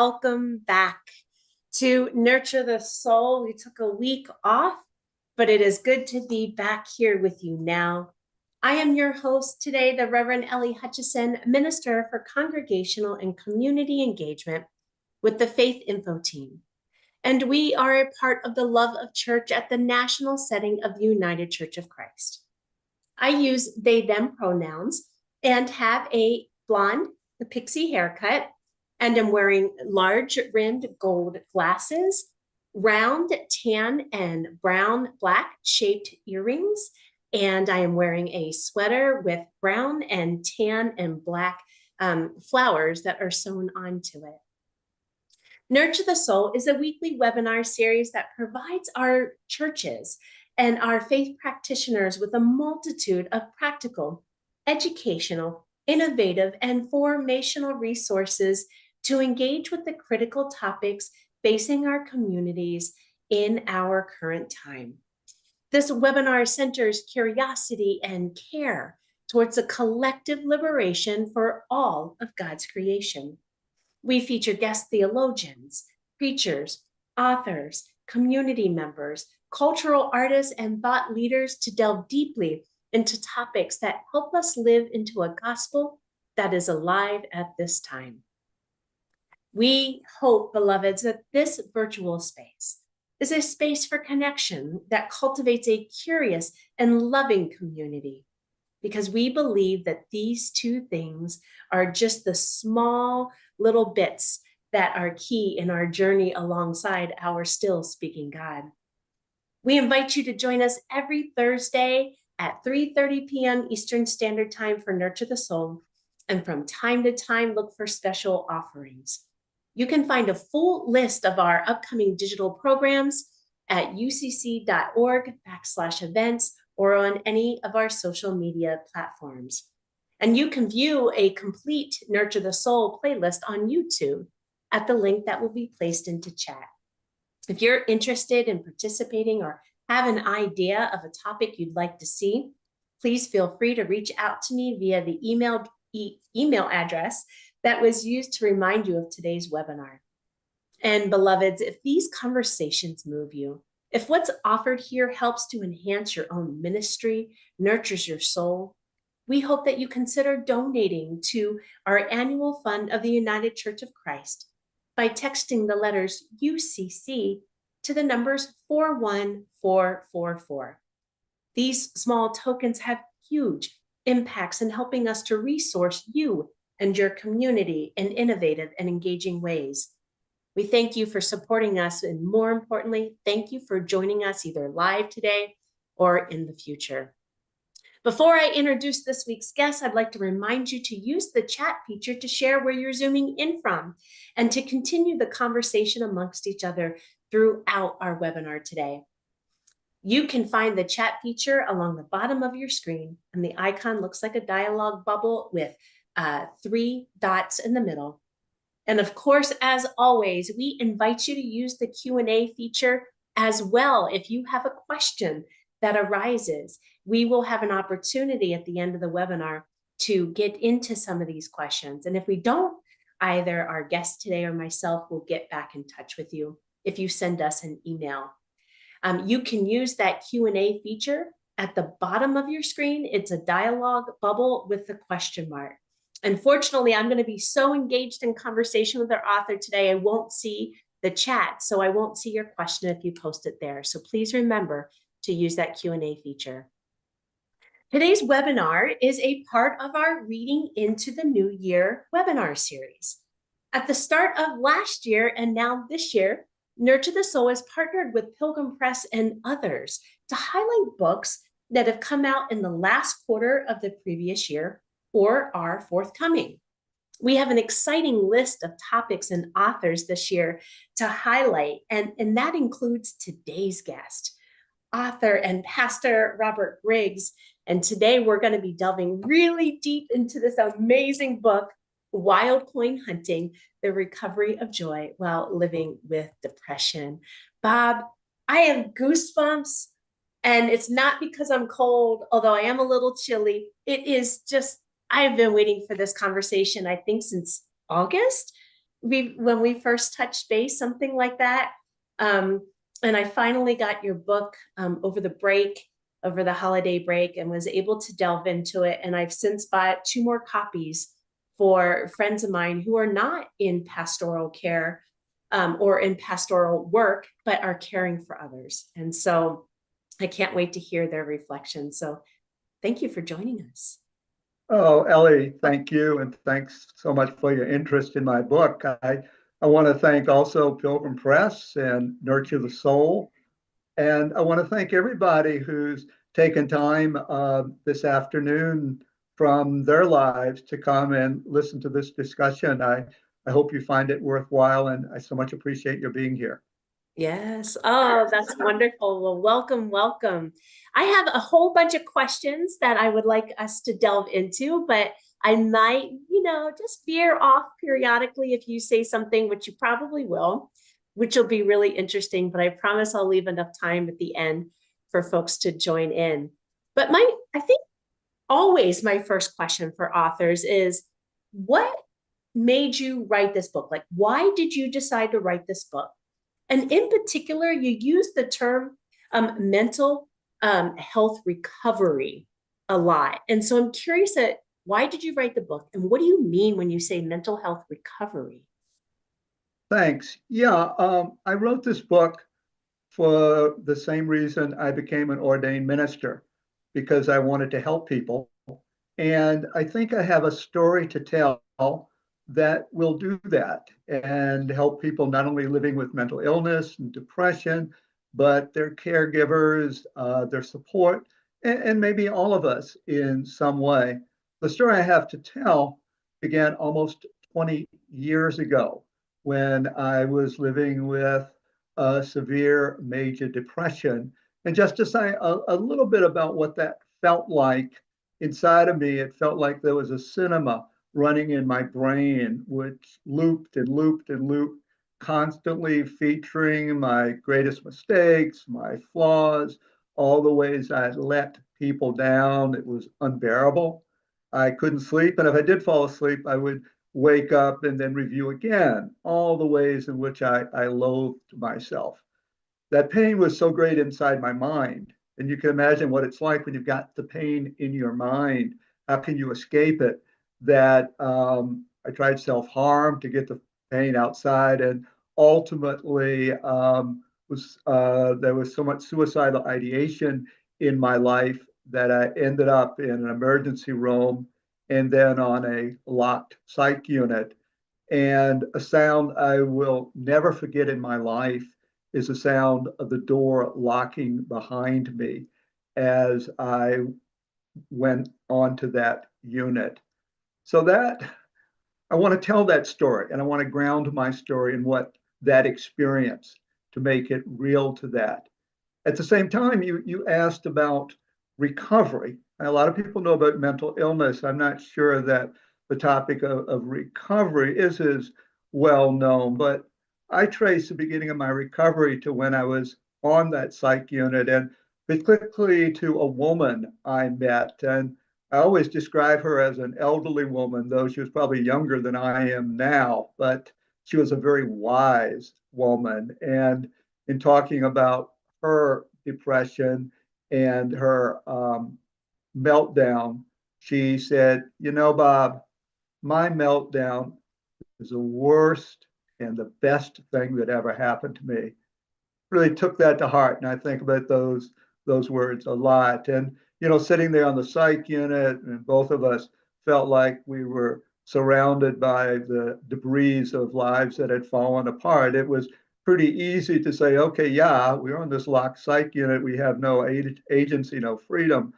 Welcome back to Nurture the Soul. We took a week off, but it is good to be back here with you now. I am your host today, the Reverend Ellie Hutchison, Minister for Congregational and Community Engagement with the Faith Info Team. And we are a part of the Love of Church at the national setting of the United Church of Christ. I use they, them pronouns and have a blonde, a pixie haircut, and I'm wearing large rimmed gold glasses, round tan and brown black shaped earrings, and I am wearing a sweater with brown and tan and black flowers that are sewn onto it. Nurture the Soul is a weekly webinar series that provides our churches and our faith practitioners with a multitude of practical, educational, innovative, and formational resources to engage with the critical topics facing our communities in our current time. This webinar centers curiosity and care towards a collective liberation for all of God's creation. We feature guest theologians, preachers, authors, community members, cultural artists, and thought leaders to delve deeply into topics that help us live into a gospel that is alive at this time. We hope, beloveds, that this virtual space is a space for connection that cultivates a curious and loving community, because we believe that these two things are just the small little bits that are key in our journey alongside our still speaking God. We invite you to join us every Thursday at 3:30 p.m. Eastern Standard Time for Nurture the Soul, and from time to time, look for special offerings. You can find a full list of our upcoming digital programs at ucc.org/events or on any of our social media platforms. And you can view a complete Nurture the Soul playlist on YouTube at the link that will be placed into chat. If you're interested in participating or have an idea of a topic you'd like to see, please feel free to reach out to me via the email address that was used to remind you of today's webinar. And beloveds, if these conversations move you, if what's offered here helps to enhance your own ministry, nurtures your soul, we hope that you consider donating to our annual fund of the United Church of Christ by texting the letters UCC to the numbers 41444. These small tokens have huge impacts in helping us to resource you and your community in innovative and engaging ways. We thank you for supporting us, and more importantly, thank you for joining us either live today or in the future. Before I introduce this week's guest, I'd like to remind you to use the chat feature to share where you're zooming in from and to continue the conversation amongst each other throughout our webinar today. You can find the chat feature along the bottom of your screen, and the icon looks like a dialogue bubble with 3 dots in the middle. And of course, as always, we invite you to use the Q&A feature as well. If you have a question that arises, we will have an opportunity at the end of the webinar to get into some of these questions. And if we don't, either our guest today or myself will get back in touch with you if you send us an email. You can use that Q&A feature at the bottom of your screen. It's a dialogue bubble with the question mark. Unfortunately, I'm going to be so engaged in conversation with our author today, I won't see the chat, so I won't see your question if you post it there. So please remember to use that Q&A feature. Today's webinar is a part of our Reading into the New Year webinar series. At the start of last year and now this year, Nurture the Soul has partnered with Pilgrim Press and others to highlight books that have come out in the last quarter of the previous year or are forthcoming. We have an exciting list of topics and authors this year to highlight, and that includes today's guest, author and pastor Robert Grigg. And today we're going to be delving really deep into this amazing book, Wild Coin Hunting, The Recovery of Joy While Living with Depression. Bob, I have goosebumps, and it's not because I'm cold, although I am a little chilly. It is just, I have been waiting for this conversation, I think, since August. when we first touched base, something like that. Um, and I finally got your book over the break, over the holiday break, and was able to delve into it. And I've since bought two more copies for friends of mine who are not in pastoral care or in pastoral work, but are caring for others. And so I can't wait to hear their reflections. So thank you for joining us. Oh, Ellie, thank you. And thanks so much for your interest in my book. I want to thank also Pilgrim Press and Nurture the Soul. And I want to thank everybody who's taken time this afternoon from their lives to come and listen to this discussion. I hope you find it worthwhile, and I so much appreciate your being here. Yes. Oh, that's wonderful. Well, welcome, welcome. I have a whole bunch of questions that I would like us to delve into, but I might, just veer off periodically if you say something, which you probably will, which will be really interesting. But I promise I'll leave enough time at the end for folks to join in. But I think always my first question for authors is what made you write this book? Like, why did you decide to write this book? And in particular, you use the term mental health recovery a lot. And so I'm curious at why did you write the book? And what do you mean when you say mental health recovery? Thanks. Yeah, I wrote this book for the same reason I became an ordained minister, because I wanted to help people. And I think I have a story to tell that will do that and help people not only living with mental illness and depression, but their caregivers, their support, and maybe all of us in some way. The story I have to tell began almost 20 years ago when I was living with severe major depression. And just to say a little bit about what that felt like inside of me, it felt like there was a cinema running in my brain, which looped and looped and looped, constantly featuring my greatest mistakes, my flaws, all the ways I let people down. It was unbearable. I couldn't sleep. And if I did fall asleep, I would wake up and then review again all the ways in which I loathed myself. That pain was so great inside my mind. And you can imagine what it's like when you've got the pain in your mind. How can you escape it? That I tried self harm to get the pain outside, and ultimately there was so much suicidal ideation in my life that I ended up in an emergency room and then on a locked psych unit. And a sound I will never forget in my life is the sound of the door locking behind me as I went onto that unit. So that I want to tell that story, and I want to ground my story in what that experience to make it real to that. At the same time, you asked about recovery. And a lot of people know about mental illness. I'm not sure that the topic of recovery is as well known, but I trace the beginning of my recovery to when I was on that psych unit, and particularly to a woman I met. And I always describe her as an elderly woman, though she was probably younger than I am now, but she was a very wise woman. And in talking about her depression and her meltdown, she said, "You know, Bob, my meltdown is the worst and the best thing that ever happened to me." Really took that to heart, and I think about those words a lot. And sitting there on the psych unit, and both of us felt like we were surrounded by the debris of lives that had fallen apart. It was pretty easy to say, okay, yeah, we're on this locked psych unit. We have no agency, no freedom.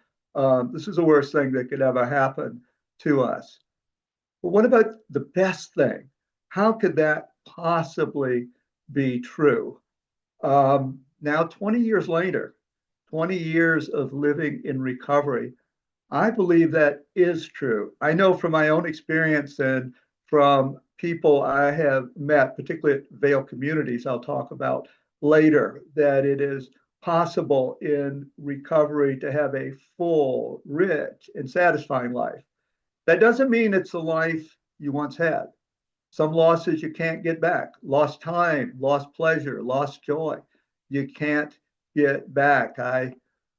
This is the worst thing that could ever happen to us. But what about the best thing? How could that possibly be true? Now, 20 years later, 20 years of living in recovery, I believe that is true. I know from my own experience and from people I have met, particularly at Vail communities, I'll talk about later, that it is possible in recovery to have a full, rich, and satisfying life. That doesn't mean it's the life you once had. Some losses you can't get back. Lost time, lost pleasure, lost joy. You can't get back.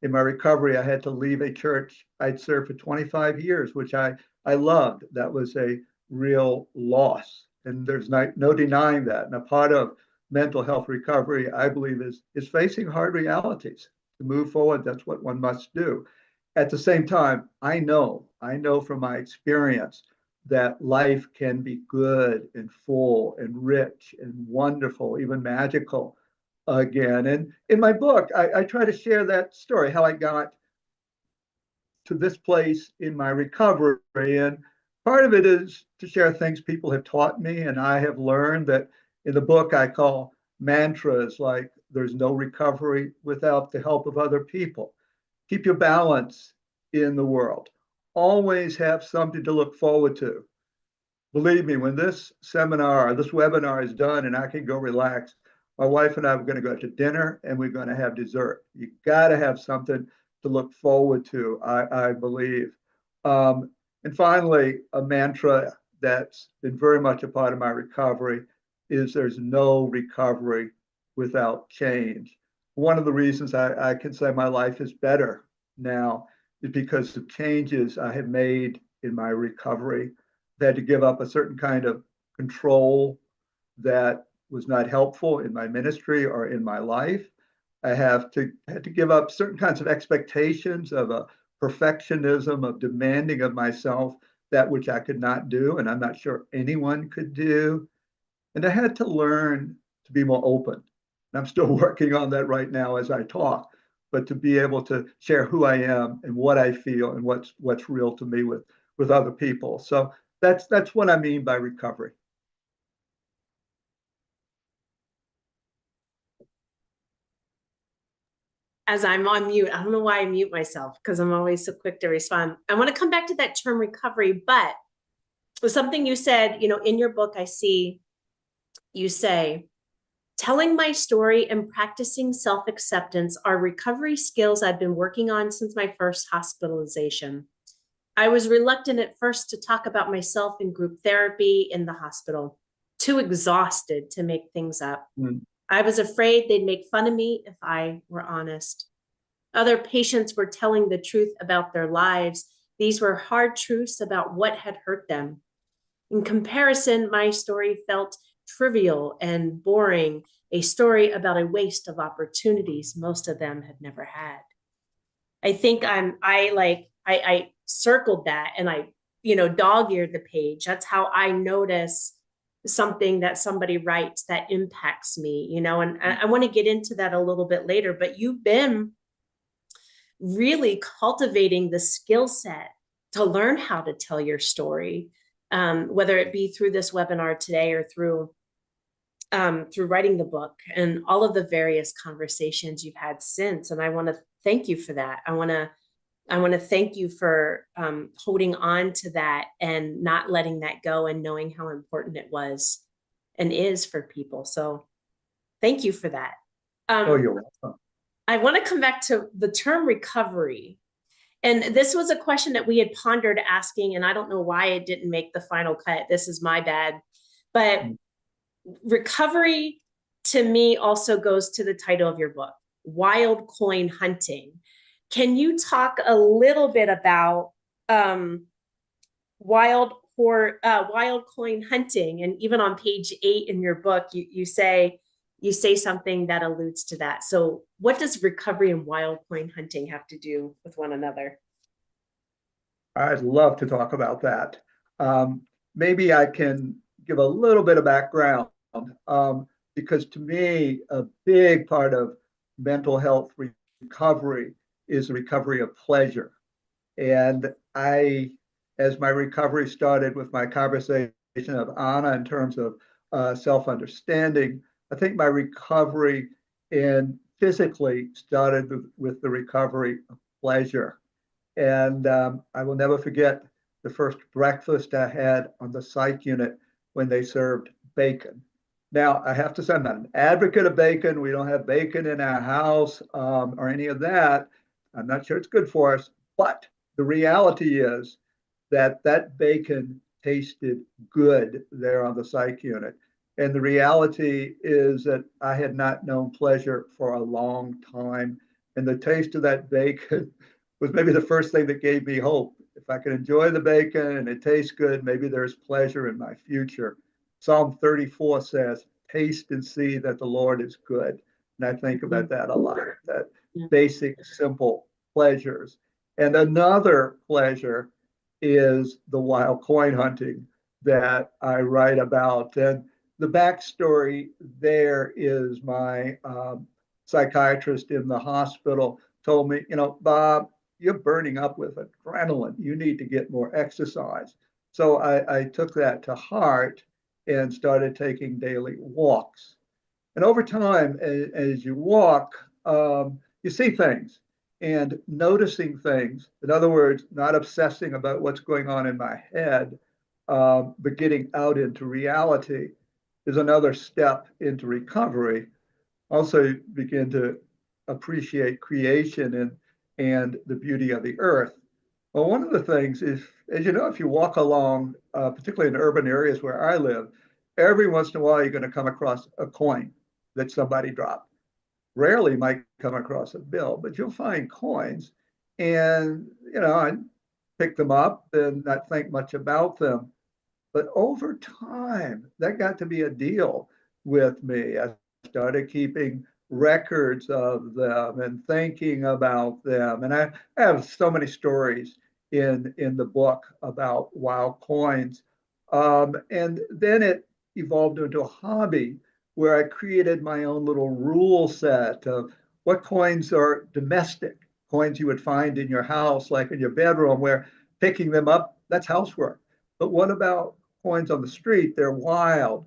In my recovery, I had to leave a church I'd served for 25 years, which I loved. That was a real loss. And there's no denying that. And a part of mental health recovery, I believe, is facing hard realities. To move forward, that's what one must do. At the same time, I know from my experience that life can be good and full and rich and wonderful, even magical again. And in my book, I try to share that story, how I got to this place in my recovery. And part of it is to share things people have taught me and I have learned that in the book I call mantras like there's no recovery without the help of other people. Keep your balance in the world. Always have something to look forward to. Believe me, when this webinar is done and I can go relax, my wife and I are going to go to dinner and we're going to have dessert. You got to have something to look forward to, I believe. And finally, a mantra that's been very much a part of my recovery is there's no recovery without change. One of the reasons I can say my life is better now is because of changes I have made in my recovery. I had to give up a certain kind of control that was not helpful in my ministry or in my life. I had to give up certain kinds of expectations of a perfectionism, of demanding of myself that which I could not do, and I'm not sure anyone could do. And I had to learn to be more open. And I'm still working on that right now as I talk, but to be able to share who I am and what I feel and what's real to me with other people. So that's what I mean by recovery. As I'm on mute, I don't know why I mute myself because I'm always so quick to respond. I want to come back to that term recovery, but with something you said, in your book, I see you say, telling my story and practicing self-acceptance are recovery skills I've been working on since my first hospitalization. I was reluctant at first to talk about myself in group therapy in the hospital, too exhausted to make things up. Mm. I was afraid they'd make fun of me if I were honest. Other patients were telling the truth about their lives. These were hard truths about what had hurt them. In comparison, my story felt trivial and boring, a story about a waste of opportunities most of them had never had. I think I circled that and I, dog-eared the page. That's how I notice something that somebody writes that impacts me, and I want to get into that a little bit later, but you've been really cultivating the skill set to learn how to tell your story, whether it be through this webinar today or through writing the book and all of the various conversations you've had since. And I want to thank you for that. I want to thank you for holding on to that and not letting that go and knowing how important it was and is for people. So thank you for that. Oh, you're welcome. I want to come back to the term recovery. And this was a question that we had pondered asking, and I don't know why it didn't make the final cut. This is my bad. But recovery to me also goes to the title of your book, Wild Coin Hunting. Can you talk a little bit about wild coin hunting? And even on page 8 in your book, you say something that alludes to that. So what does recovery and wild coin hunting have to do with one another? I'd love to talk about that. Maybe I can give a little bit of background because to me, a big part of mental health recovery is the recovery of pleasure. And as my recovery started with my conversation of Anna in terms of self-understanding, I think my recovery in physically started with the recovery of pleasure. And I will never forget the first breakfast I had on the psych unit when they served bacon. Now, I have to say, I'm not an advocate of bacon. We don't have bacon in our house or any of that. I'm not sure it's good for us. But the reality is that bacon tasted good there on the psych unit. And the reality is that I had not known pleasure for a long time. And the taste of that bacon was maybe the first thing that gave me hope. If I can enjoy the bacon and it tastes good, maybe there's pleasure in my future. Psalm 34 says, taste and see that the Lord is good. And I think about that a lot, that Yeah. basic, simple pleasures. And another pleasure is the wild coin hunting that I write about. And the backstory there is my psychiatrist in the hospital told me, Bob, you're burning up with adrenaline. You need to get more exercise. So I took that to heart and started taking daily walks. And over time, as you walk, you see things and noticing things. In other words, not obsessing about what's going on in my head, but getting out into reality is another step into recovery. Also, begin to appreciate creation and the beauty of the earth. Well, one of the things is, as you know, if you walk along, particularly in urban areas where I live, every once in a while you're going to come across a coin that somebody dropped. Rarely might come across a bill, but you'll find coins. And, I pick them up and not think much about them. But over time, that got to be a deal with me. I started keeping records of them and thinking about them. And I have so many stories in the book about wild coins. And then it evolved into a hobby where I created my own little rule set of what coins are domestic, coins you would find in your house, like in your bedroom, where picking them up, that's housework. But what about coins on the street? They're wild.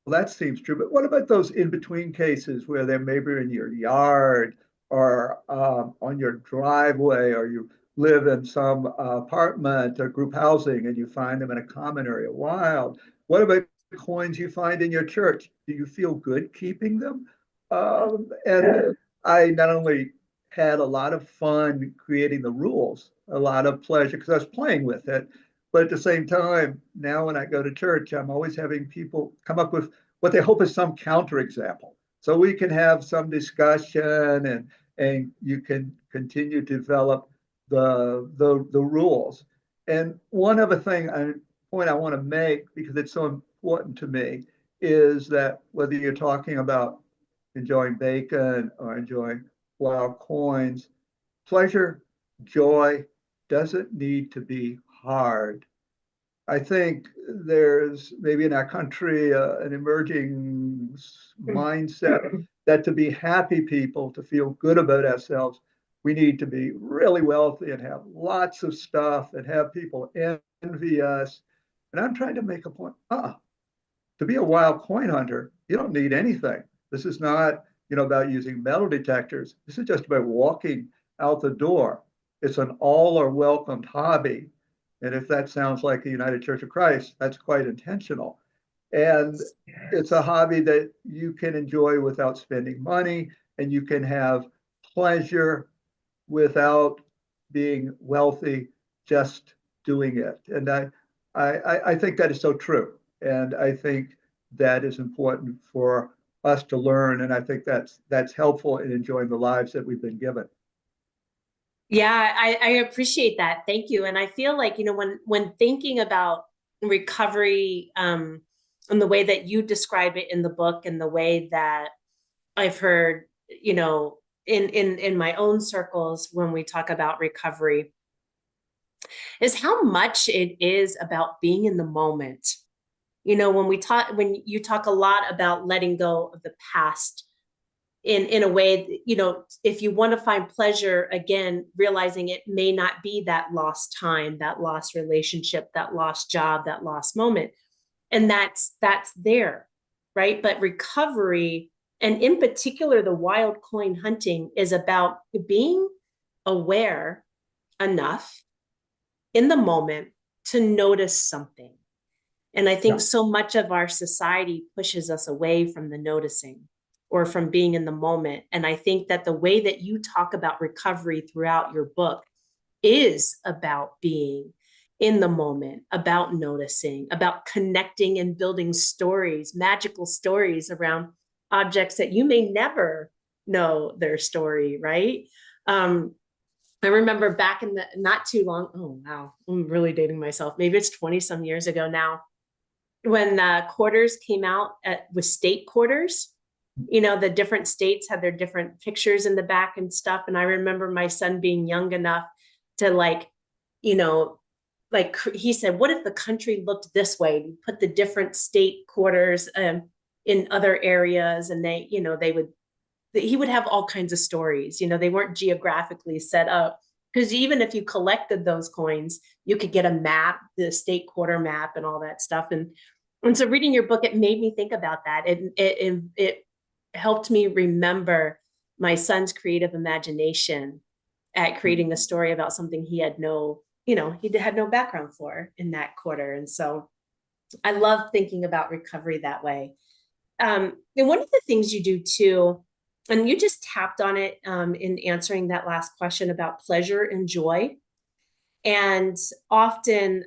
Well, that seems true. But what about those in between cases where they're maybe in your yard or on your driveway, or you live in some apartment or group housing and you find them in a common area? Wild. What about coins you find in your church? Do you feel good keeping them? And I not only had a lot of fun creating the rules, a lot of pleasure because I was playing with it. But at the same time, now when I go to church, I'm always having people come up with what they hope is some counterexample. So we can have some discussion and you can continue to develop the rules. And one other point I want to make, because it's so important to me, is that whether you're talking about enjoying bacon or enjoying wild coins, pleasure, joy doesn't need to be hard. I think there's maybe in our country an emerging mindset that to be happy people, to feel good about ourselves, we need to be really wealthy and have lots of stuff and have people envy us. And I'm trying to make a point. To be a wild coin hunter, you don't need anything. This is not, about using metal detectors. This is just about walking out the door. It's an all are welcomed hobby. And if that sounds like the United Church of Christ, that's quite intentional. And it's a hobby that you can enjoy without spending money, and you can have pleasure without being wealthy, just doing it. And I think that is so true. And I think that is important for us to learn. And I think that's helpful in enjoying the lives that we've been given. Yeah, I appreciate that. Thank you. And I feel like, when thinking about recovery, and the way that you describe it in the book and the way that I've heard, in my own circles when we talk about recovery, is how much it is about being in the moment. When you talk a lot about letting go of the past in a way, if you want to find pleasure, again, realizing it may not be that lost time, that lost relationship, that lost job, that lost moment. And that's there, right? But recovery, and in particular, the wild coin hunting, is about being aware enough in the moment to notice something. And I think Yeah. so much of our society pushes us away from the noticing or from being in the moment. And I think that the way that you talk about recovery throughout your book is about being in the moment, about noticing, about connecting and building stories, magical stories around objects that you may never know their story, right? I remember back in the not too long, oh wow, I'm really dating myself. Maybe it's 20 some years ago now, when quarters came out with state quarters. You know, the different states had their different pictures in the back and stuff. And I remember my son being young enough to like, you know, like he said, what if the country looked this way? You put the different state quarters in other areas, and they, you know, he would have all kinds of stories. You know, they weren't geographically set up, because even if you collected those coins, you could get a map, the state quarter map, and all that stuff. And so reading your book, it made me think about that. It helped me remember my son's creative imagination at creating a story about something he had no, you know, he had no background for in that quarter. And so I love thinking about recovery that way. And one of the things you do too, and you just tapped on it in answering that last question about pleasure and joy. And often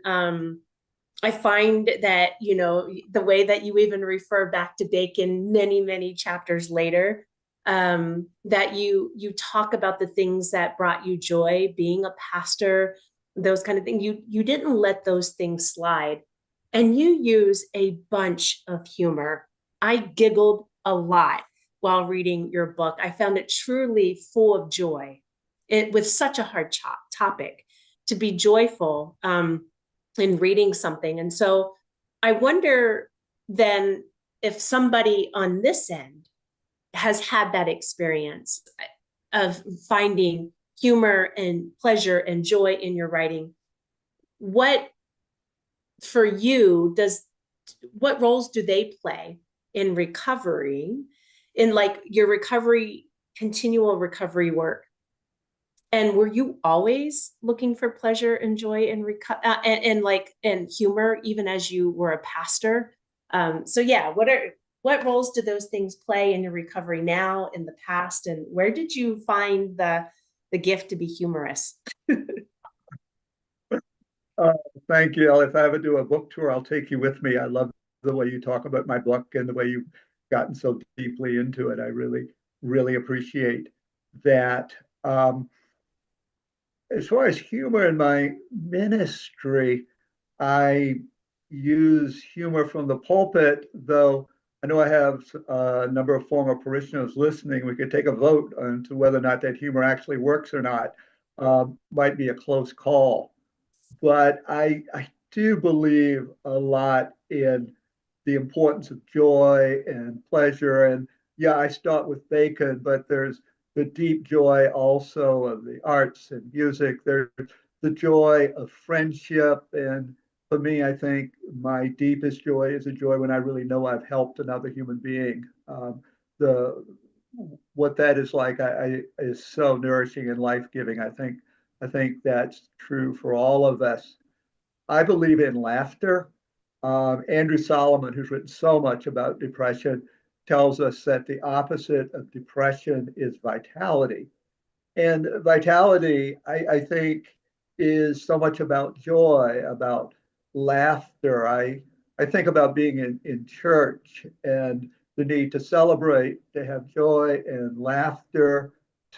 I find that, you know, the way that you even refer back to Bacon many, many chapters later, that you talk about the things that brought you joy, being a pastor, those kind of things. You didn't let those things slide. And you use a bunch of humor. I giggled a lot while reading your book. I found it truly full of joy. It with such a hard topic to be joyful in reading something. And so I wonder then if somebody on this end has had that experience of finding humor and pleasure and joy in your writing, what for you what roles do they play in recovery, in like your recovery, continual recovery work? And were you always looking for pleasure and joy and humor, even as you were a pastor? So yeah, what roles do those things play in your recovery now, in the past, and where did you find the gift to be humorous? Uh, Thank you, Elle. If I ever do a book tour, I'll take you with me. I love the way you talk about my book and the way you've gotten so deeply into it. I really, really appreciate that. As far as humor in my ministry, I use humor from the pulpit, though I know I have a number of former parishioners listening. We could take a vote on to whether or not that humor actually works or not. Might be a close call. But I do believe a lot in the importance of joy and pleasure. And yeah, I start with Bacon, but there's the deep joy also of the arts and music. There's the joy of friendship. And for me, I think my deepest joy is a joy when I really know I've helped another human being. The what that is like is so nourishing and life-giving. I think that's true for all of us. I believe in laughter. Andrew Solomon, who's written so much about depression, tells us that the opposite of depression is vitality. And vitality, I think, is so much about joy, about laughter. I think about being in church and the need to celebrate, to have joy and laughter,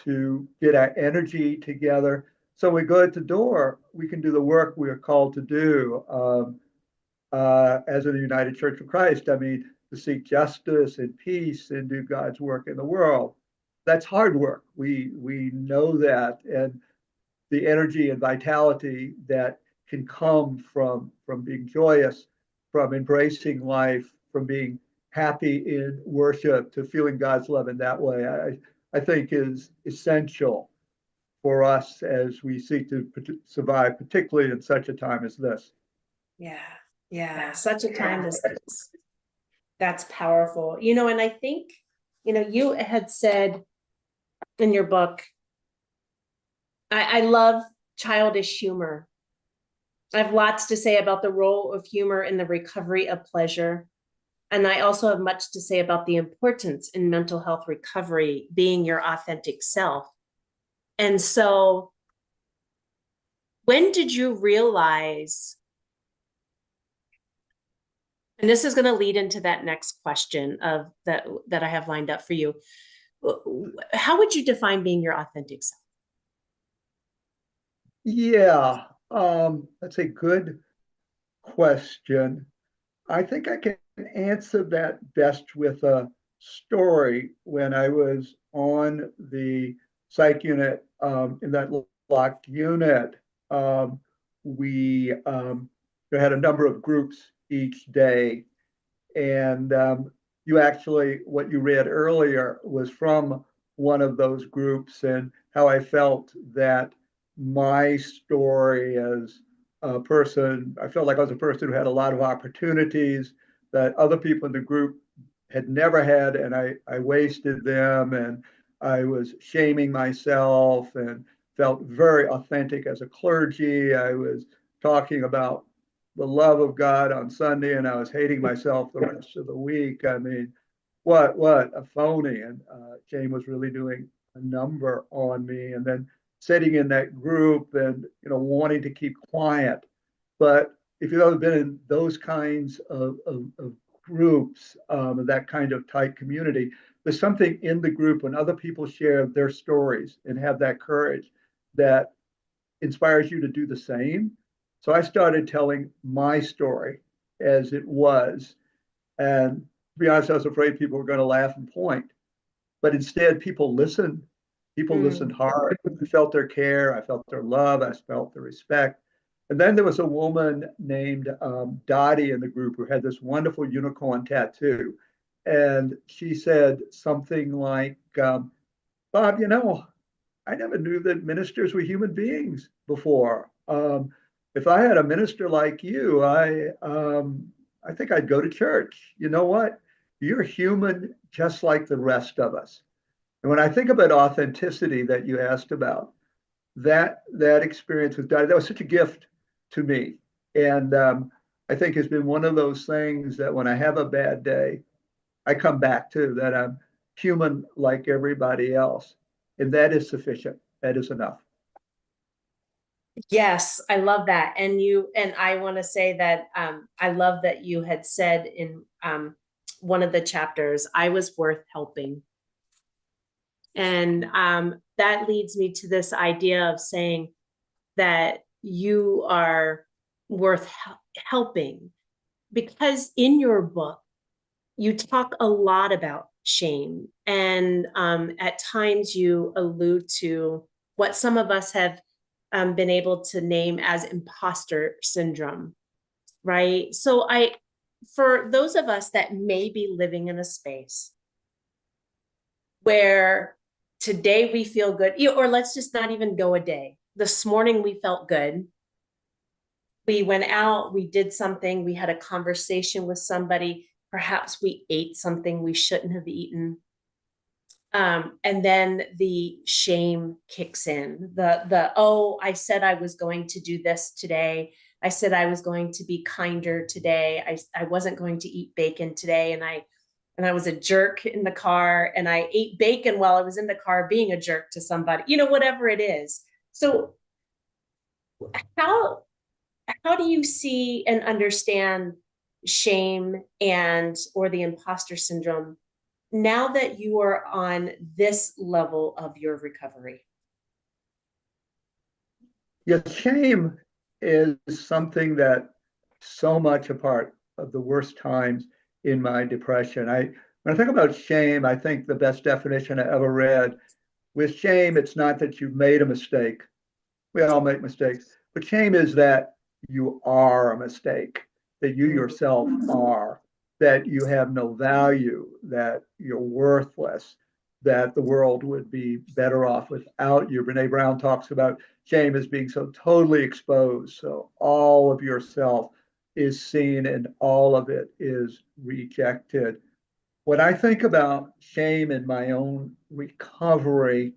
to get our energy together. So we go out the door, we can do the work we are called to do as in the United Church of Christ. I mean, to seek justice and peace and do God's work in the world. That's hard work. We know that, and the energy and vitality that can come from being joyous, from embracing life, from being happy in worship, to feeling God's love in that way, I think is essential for us as we seek to survive, particularly in such a time as this. Yeah, yeah, such a time as this. That's powerful. You know, and I think, you know, you had said in your book, I love childish humor. I have lots to say about the role of humor in the recovery of pleasure. And I also have much to say about the importance in mental health recovery, being your authentic self. And so When did you realize, and this is going to lead into that next question of that I have lined up for you. How would you define being your authentic self? Yeah, that's a good question. I think I can answer that best with a story. When I was on the psych unit, in that locked unit, we had a number of groups each day. And you actually, what you read earlier was from one of those groups, and how I felt that my story as a person, I felt like I was a person who had a lot of opportunities that other people in the group had never had, and I wasted them, and I was shaming myself and felt very authentic as a clergy. I was talking about the love of God on Sunday, and I was hating myself the rest of the week. I mean, what a phony. And Jane was really doing a number on me. And then sitting in that group and wanting to keep quiet. But if you've ever been in those kinds of groups, that kind of tight community, there's something in the group when other people share their stories and have that courage that inspires you to do the same. So I started telling my story as it was. And to be honest, I was afraid people were going to laugh and point. But instead, people listened. People listened Mm. hard. I felt their care. I felt their love. I felt their respect. And then there was a woman named Dottie in the group who had this wonderful unicorn tattoo. And she said something like, Bob, I never knew that ministers were human beings before. If I had a minister like you, I think I'd go to church. You know what? You're human just like the rest of us. And when I think about authenticity that you asked about, that experience with Dottie, that was such a gift to me. And I think has been one of those things that when I have a bad day, I come back to that I'm human like everybody else. And that is sufficient. That is enough. Yes, I love that. And I want to say that I love that you had said in one of the chapters, I was worth helping. And that leads me to this idea of saying that you are worth helping, because in your book, you talk a lot about shame. And at times you allude to what some of us have been able to name as imposter syndrome, right? For those of us that may be living in a space where today we feel good, or let's just not even go a day. This morning we felt good. We went out, we did something, we had a conversation with somebody, perhaps we ate something we shouldn't have eaten. And then the shame kicks in. Oh, I said I was going to do this today. I said I was going to be kinder today. I wasn't going to eat bacon today, and I was a jerk in the car, and I ate bacon while I was in the car being a jerk to somebody, whatever it is. So how how do you see and understand shame and or the imposter syndrome now that you are on this level of your recovery? Yeah, shame is something that so much a part of the worst times in my depression. When I think about shame, I think the best definition I ever read, with shame, it's not that you've made a mistake. We all make mistakes, but shame is that you are a mistake, that you yourself are, that you have no value, that you're worthless, that the world would be better off without you. Brene Brown talks about shame as being so totally exposed. So all of yourself is seen and all of it is rejected. When I think about shame in my own recovery,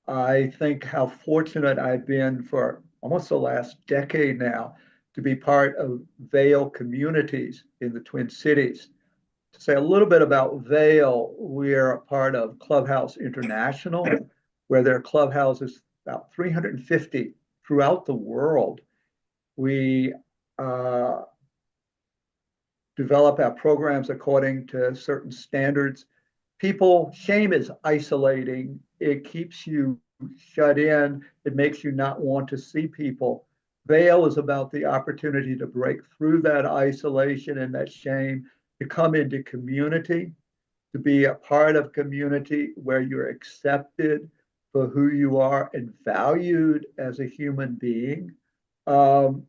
I think how fortunate I've been for almost the last decade now to be part of Vail communities in the Twin Cities. To say a little bit about Vail, we're a part of Clubhouse International, where there are clubhouses, about 350 throughout the world. We uh, develop our programs according to certain standards. Shame is isolating. It keeps you shut in. It makes you not want to see people. Veil is about the opportunity to break through that isolation and that shame, to come into community, to be a part of community where you're accepted for who you are and valued as a human being. Um,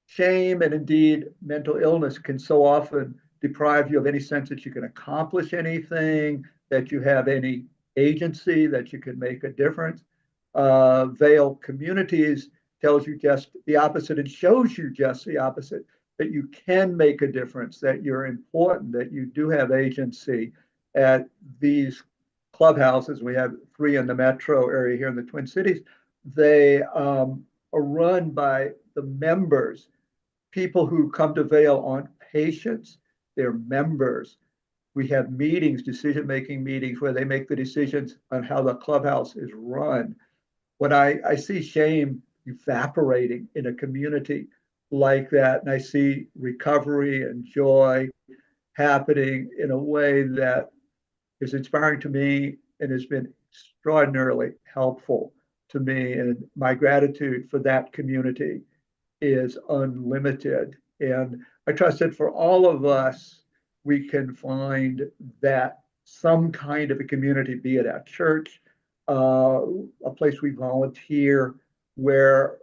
Shame and indeed mental illness can so often deprive you of any sense that you can accomplish anything, that you have any agency, that you can make a difference. Veil communities tells you just the opposite and shows you just the opposite, that you can make a difference, that you're important, that you do have agency. At these clubhouses, we have 3 in the metro area here in the Twin Cities, they are run by the members. People who come to Vail aren't patients, they're members. We have meetings, decision-making meetings, where they make the decisions on how the clubhouse is run. When I see shame evaporating in a community like that, and I see recovery and joy happening in a way that is inspiring to me and has been extraordinarily helpful to me, and my gratitude for that community is unlimited. And I trust that for all of us, we can find that some kind of a community, be it at church, a place we volunteer, where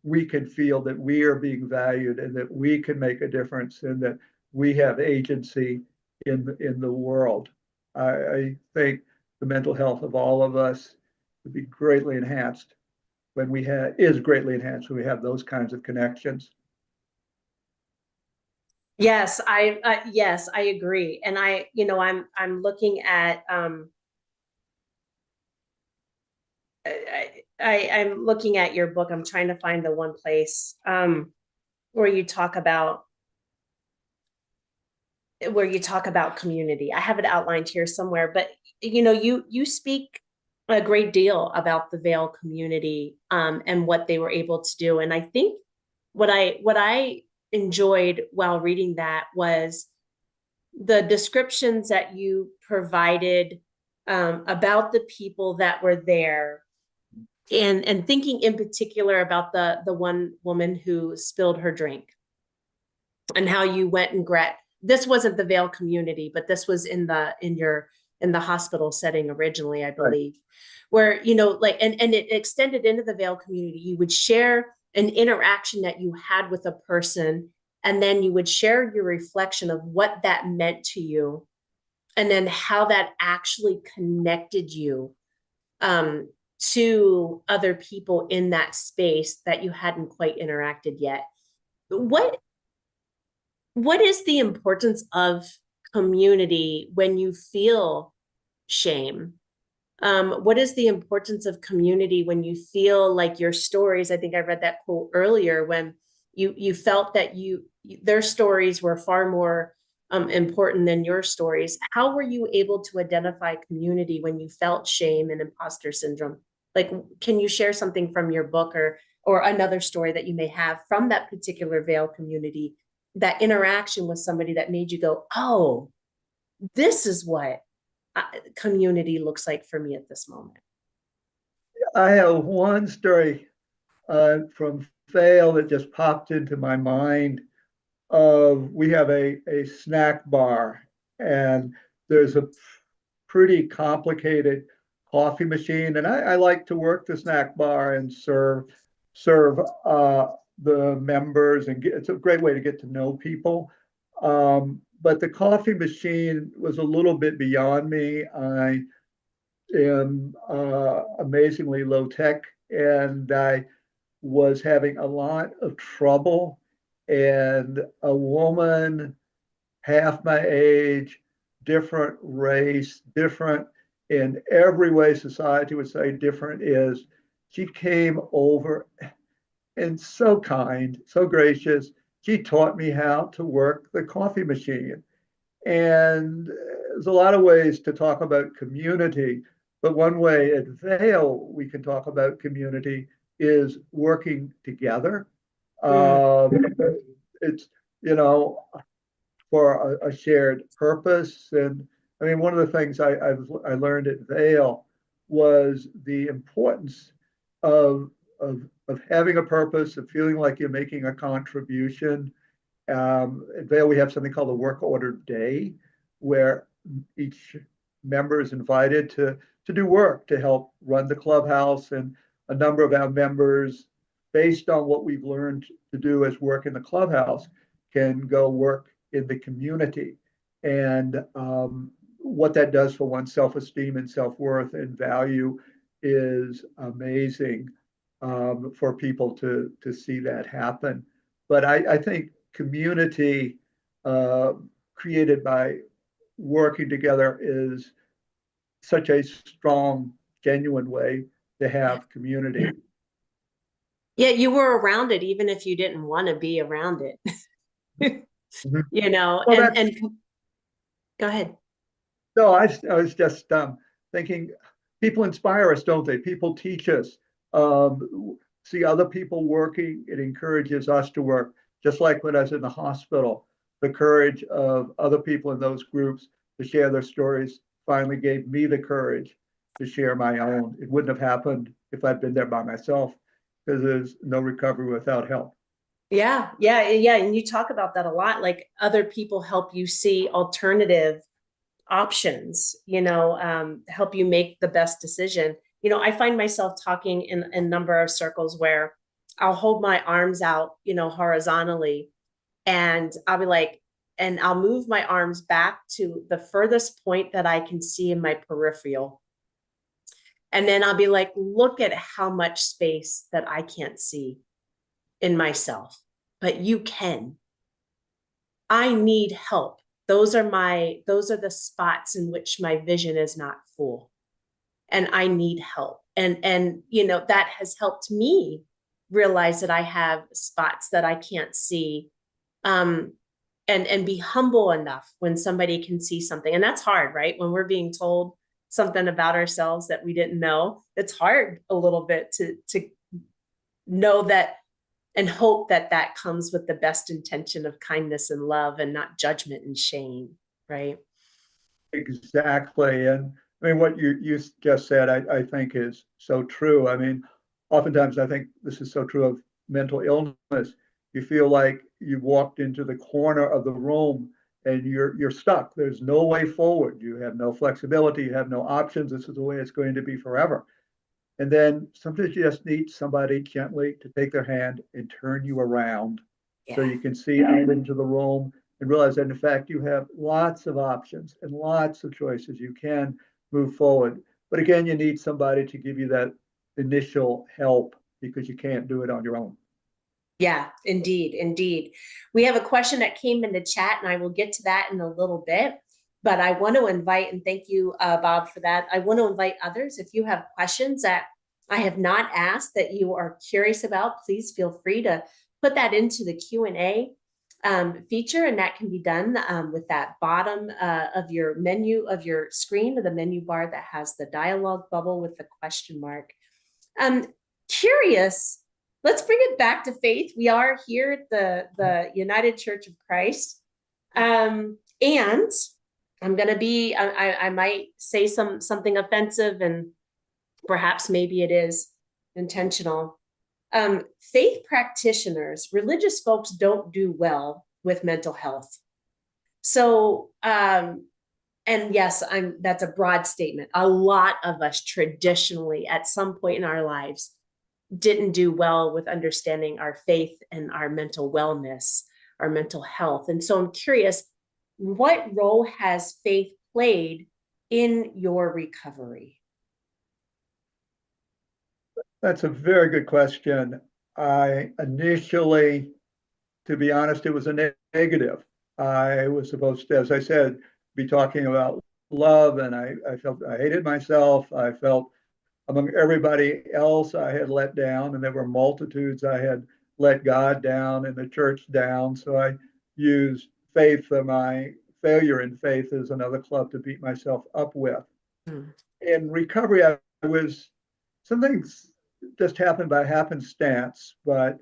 we can feel that we are being valued and that we can make a difference and that we have agency in the world. I think the mental health of all of us would be greatly enhanced when we have is greatly enhanced when we have those kinds of connections. Yes, I agree. And I'm looking at I'm looking at your book. I'm trying to find the one place where you talk about community. I have it outlined here somewhere, but you speak a great deal about the Vail community and what they were able to do. And I think what I enjoyed while reading that was the descriptions that you provided about the people that were there, and thinking in particular about the one woman who spilled her drink, and how you went and this wasn't the Vail community, but this was in the hospital setting originally, I believe, right, where, and it extended into the Vail community. You would share an interaction that you had with a person, and then you would share your reflection of what that meant to you, and then how that actually connected you to other people in that space that you hadn't quite interacted yet. What is the importance of community when you feel shame? What is the importance of community when you feel like your stories? I think I read that quote earlier, when you felt that their stories were far more important than your stories. How were you able to identify community when you felt shame and imposter syndrome? Like, can you share something from your book or another story that you may have from that particular Vail community, that interaction with somebody that made you go, oh, this is what community looks like for me at this moment? I have one story from Vail that just popped into my mind. We have a snack bar, and there's a pretty complicated coffee machine, and I like to work the snack bar and serve the members, and it's a great way to get to know people. But the coffee machine was a little bit beyond me. I am amazingly low tech, and I was having a lot of trouble. And a woman half my age, different race, different in every way society would say different is, she came over and so kind, so gracious. She taught me how to work the coffee machine. And there's a lot of ways to talk about community, but one way at Vail we can talk about community is working together. Mm. It's, you know, for a shared purpose. And I mean, one of the things I learned at Vail was the importance of, of having a purpose, of feeling like you're making a contribution. At Vail, we have something called a work order day, where each member is invited to do work to help run the clubhouse. And a number of our members, based on what we've learned to do as work in the clubhouse, can go work in the community. And what that does for one's self-esteem and self-worth and value is amazing, for people to see that happen. But I think community, uh, created by working together, is such a strong, genuine way to have community. Yeah, you were around it even if you didn't want to be around it. Mhm. You know, Well, that and go ahead. no, I was just thinking, people inspire us, don't they? People teach us. See other people working, it encourages us to work. Just like when I was in the hospital, the courage of other people in those groups to share their stories finally gave me the courage to share my own. It wouldn't have happened if I'd been there by myself, because there's no recovery without help. Yeah, yeah, yeah. And you talk about that a lot. Like other people help you see alternative options, help you make the best decision. I find myself talking in a number of circles where I'll hold my arms out, horizontally, and I'll be like, and I'll move my arms back to the furthest point that I can see in my peripheral. And then I'll be like, look at how much space that I can't see in myself, but you can. I need help. Those are the spots in which my vision is not full and I need help. And that has helped me realize that I have spots that I can't see. And be humble enough when somebody can see something. And that's hard, right? When we're being told something about ourselves that we didn't know, it's hard a little bit to know that and hope that that comes with the best intention of kindness and love and not judgment and shame, right? Exactly. And I mean, what you just said, I think is so true. I mean, oftentimes I think this is so true of mental illness. You feel like you walked into the corner of the room and you're stuck. There's no way forward. You have no flexibility. You have no options. This is the way it's going to be forever. And then sometimes you just need somebody gently to take their hand and turn you around so Yeah. you can see out into the room and realize that in fact you have lots of options and lots of choices. You can move forward. But again, you need somebody to give you that initial help because you can't do it on your own. Yeah, indeed, indeed. We have a question that came in the chat, and I will get to that in a little bit. But I want to invite, and thank you, Bob, for that. I want to invite others. If you have questions that I have not asked that you are curious about, please feel free to put that into the Q&A feature, and that can be done with that bottom of your menu of your screen, or the menu bar that has the dialogue bubble with the question mark. Curious. Let's bring it back to faith. We are here at the United Church of Christ. And I'm going to be, I might say something offensive, and perhaps maybe it is intentional. Faith practitioners, religious folks don't do well with mental health. So, and yes, that's a broad statement. A lot of us traditionally at some point in our lives didn't do well with understanding our faith and our mental wellness, our mental health. And so I'm curious, what role has faith played in your recovery? That's a very good question. I initially, to be honest, it was a negative. I was supposed to, as I said, be talking about love, and I felt I hated myself. I felt among everybody else I had let down, and there were multitudes I had let God down and the church down. So I used faith for my failure in faith as another club to beat myself up with. Mm. In recovery, I was some things just happened by happenstance, but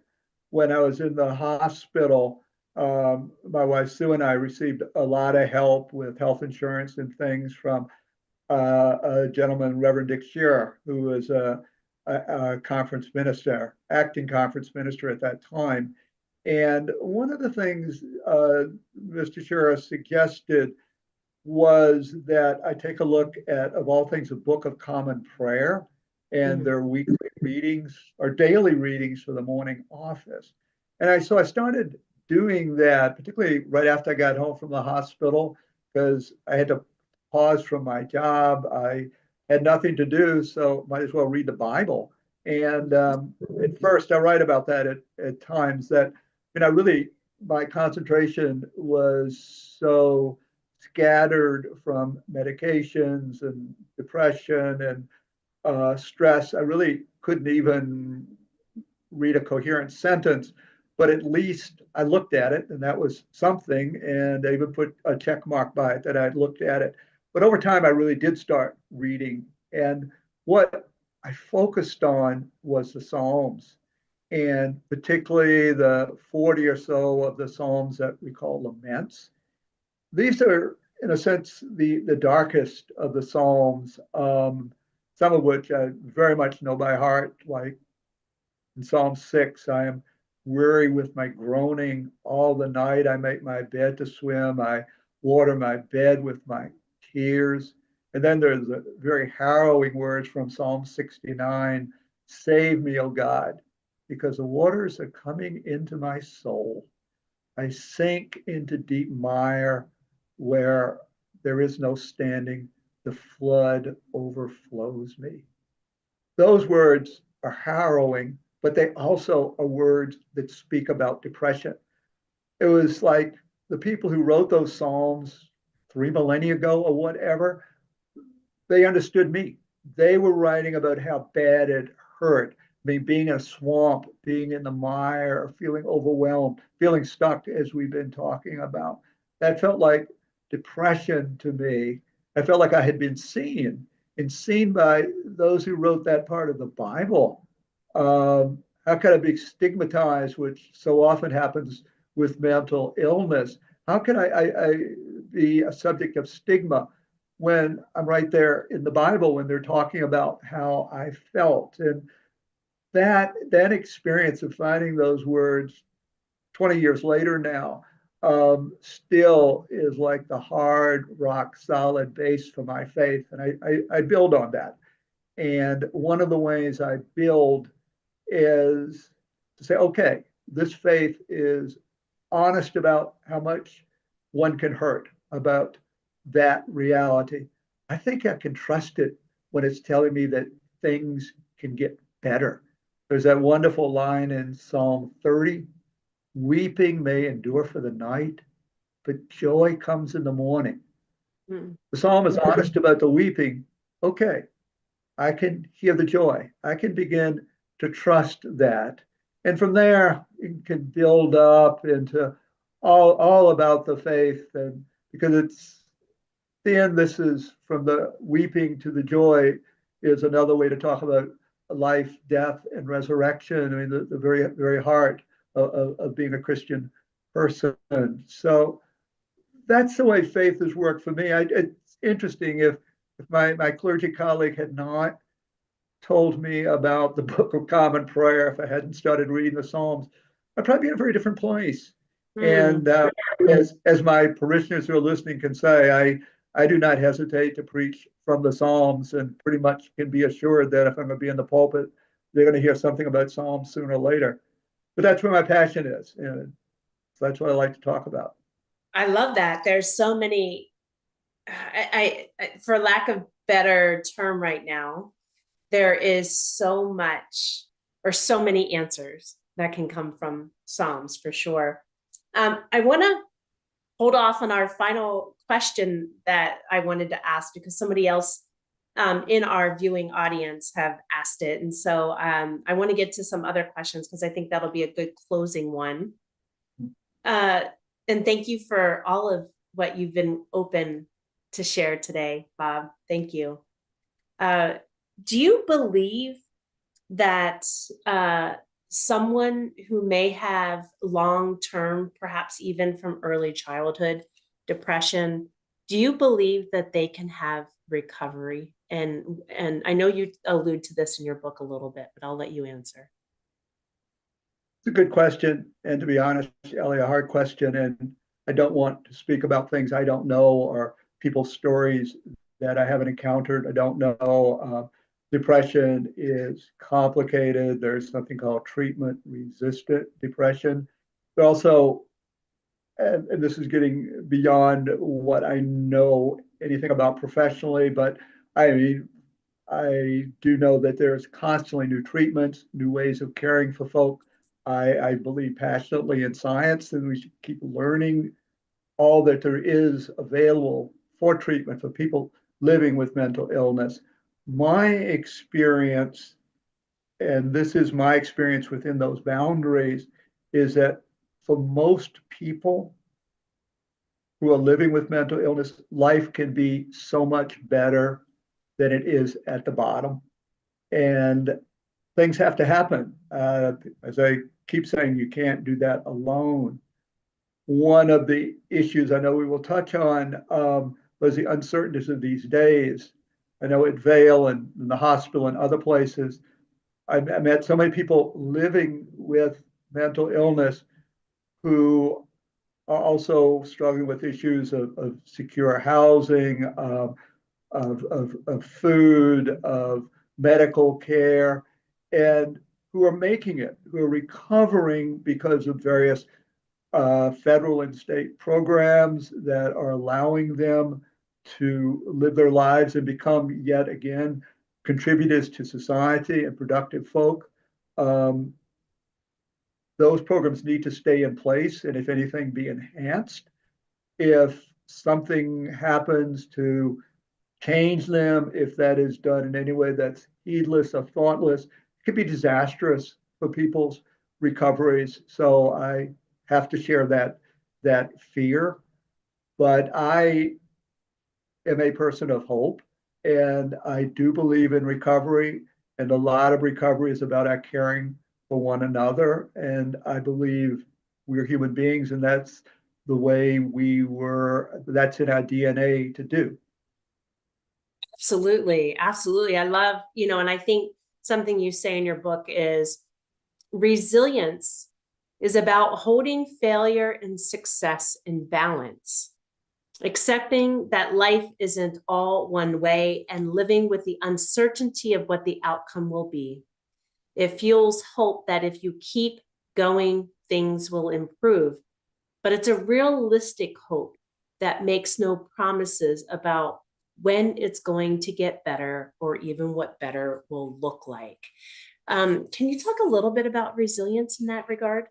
when I was in the hospital, my wife Sue and I received a lot of help with health insurance and things from a gentleman, Reverend Dick Shearer, who was a conference minister, acting conference minister at that time. And one of the things Mr. Shearer suggested was that I take a look at, of all things, a Book of Common Prayer and their weekly readings or daily readings for the morning office. And so I started doing that, particularly right after I got home from the hospital, because I had to pause from my job. I had nothing to do, so might as well read the Bible. And at first, I write about that at times that, really, my concentration was so scattered from medications and depression and stress. I really couldn't even read a coherent sentence, but at least I looked at it, and that was something. And I even put a check mark by it that I'd looked at it. But over time, I really did start reading. And what I focused on was the Psalms, and particularly the 40 or so of the Psalms that we call laments. These are, in a sense, the darkest of the Psalms, some of which I very much know by heart, like in Psalm 6, I am weary with my groaning all the night. I make my bed to swim. I water my bed with my tears. And then there's the very harrowing words from Psalm 69, save me, O God, because the waters are coming into my soul. I sink into deep mire where there is no standing. The flood overflows me. Those words are harrowing, but they also are words that speak about depression. It was like the people who wrote those Psalms 3 millennia ago or whatever, they understood me. They were writing about how bad it hurt. I mean, being in a swamp, being in the mire, feeling overwhelmed, feeling stuck, as we've been talking about. That felt like depression to me. I felt like I had been seen and seen by those who wrote that part of the Bible. How could I be stigmatized, which so often happens with mental illness? How can I be a subject of stigma when I'm right there in the Bible when they're talking about how I felt? And that experience of finding those words 20 years later now still is like the hard, rock solid base for my faith. And I build on that. And one of the ways I build is to say, okay, this faith is honest about how much one can hurt, about that reality. I think I can trust it when it's telling me that things can get better. There's that wonderful line in Psalm 30, weeping may endure for the night, but joy comes in the morning. The psalm is honest about the weeping. Okay, I can hear the joy. I can begin to trust that. And from there, it can build up into all about the faith. And because it's the end, this is from the weeping to the joy is another way to talk about life, death, and resurrection. I mean, the very, very heart of being a Christian person. So that's the way faith has worked for me. It's interesting if my clergy colleague had not told me about the Book of Common Prayer, if I hadn't started reading the Psalms, I'd probably be in a very different place. And as my parishioners who are listening can say, I do not hesitate to preach from the Psalms, and pretty much can be assured that if I'm going to be in the pulpit, they're going to hear something about Psalms sooner or later. But that's where my passion is, and so that's what I like to talk about. I love that. There's so many, for lack of better term right now, there is so much or so many answers that can come from Psalms for sure. I want to hold off on our final question that I wanted to ask because somebody else in our viewing audience have asked it. And so I want to get to some other questions because I think that'll be a good closing one. And thank you for all of what you've been open to share today, Bob. Thank you. Do you believe that someone who may have long-term, perhaps even from early childhood depression, do you believe that they can have recovery? And I know you allude to this in your book a little bit, but I'll let you answer. It's a good question. And to be honest, Ellie, a hard question. And I don't want to speak about things I don't know or people's stories that I haven't encountered. I don't know. Depression is complicated. There's something called treatment resistant depression. But also, and this is getting beyond what I know anything about professionally, but I mean, I do know that there's constantly new treatments, new ways of caring for folk. I believe passionately in science, and we should keep learning all that there is available for treatment for people living with mental illness. My experience, and this is my experience within those boundaries, is that for most people who are living with mental illness, life can be so much better than it is at the bottom. And things have to happen. As I keep saying, you can't do that alone. One of the issues I know we will touch on was the uncertainties of these days. I know at Vail and in the hospital and other places, I met so many people living with mental illness who are also struggling with issues of secure housing, of food, of medical care, and who are making it, who are recovering because of various federal and state programs that are allowing them to live their lives and become yet again contributors to society and productive folk. Um, those programs need to stay in place and, if anything, be enhanced. If something happens to change them, if that is done in any way that's heedless or thoughtless, it could be disastrous for people's recoveries. So I have to share that fear. But I am a person of hope, and I do believe in recovery. And a lot of recovery is about our caring for one another. And I believe we're human beings, and that's the way that's in our DNA to do. Absolutely. Absolutely. I love, and I think something you say in your book is resilience is about holding failure and success in balance, accepting that life isn't all one way and living with the uncertainty of what the outcome will be. It fuels hope that if you keep going, things will improve. But it's a realistic hope that makes no promises about when it's going to get better or even what better will look like. Can you talk a little bit about resilience in that regard?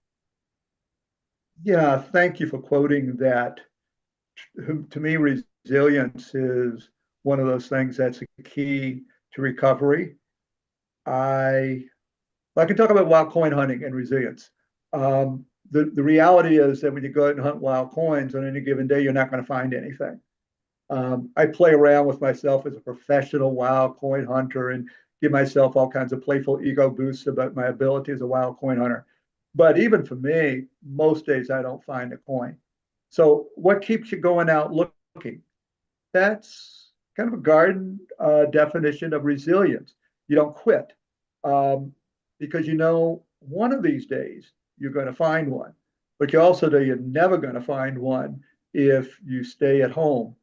Yeah, thank you for quoting that. To me, resilience is one of those things that's a key to recovery. I I can talk about wild coin hunting and resilience. The reality is that when you go out and hunt wild coins on any given day, you're not going to find anything. I play around with myself as a professional wild coin hunter and give myself all kinds of playful ego boosts about my ability as a wild coin hunter. But even for me, most days I don't find a coin. So what keeps you going out looking? That's kind of a garden definition of resilience. You don't quit because you know one of these days you're going to find one, but you also know you're never going to find one if you stay at home.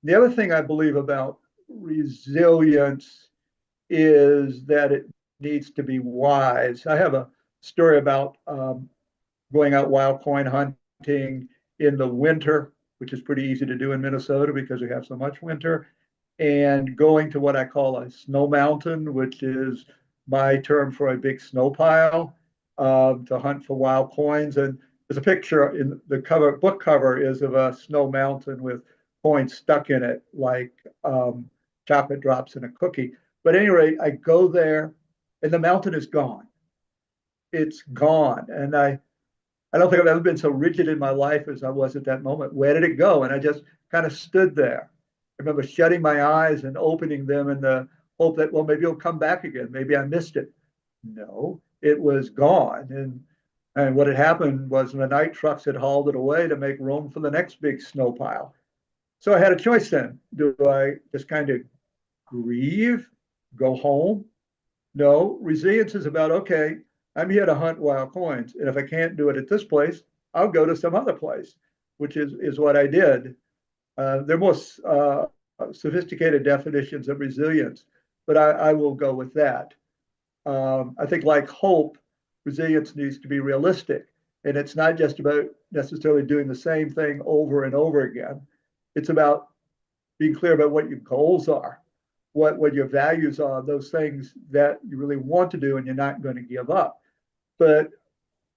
The other thing I believe about resilience is that it needs to be wise. I have a story about going out wild coin hunting in the winter, which is pretty easy to do in Minnesota because we have so much winter, and going to what I call a snow mountain, which is my term for a big snow pile to hunt for wild coins. And there's a picture in the book cover is of a snow mountain with coins stuck in it, like chocolate drops in a cookie. But at any rate, I go there and the mountain is gone. It's gone. And I don't think I've ever been so rigid in my life as I was at that moment. Where did it go? And I just kind of stood there. I remember shutting my eyes and opening them in the hope that, well, maybe it'll come back again. Maybe I missed it. No, it was gone. And what had happened was the night trucks had hauled it away to make room for the next big snow pile. So I had a choice then. Do I just kind of grieve, go home? No, resilience is about, okay, I'm here to hunt wild coins. And if I can't do it at this place, I'll go to some other place, which is what I did. They're more sophisticated definitions of resilience, but I will go with that. I think, like hope, resilience needs to be realistic. And it's not just about necessarily doing the same thing over and over again. It's about being clear about what your goals are, what your values are, those things that you really want to do and you're not going to give up. But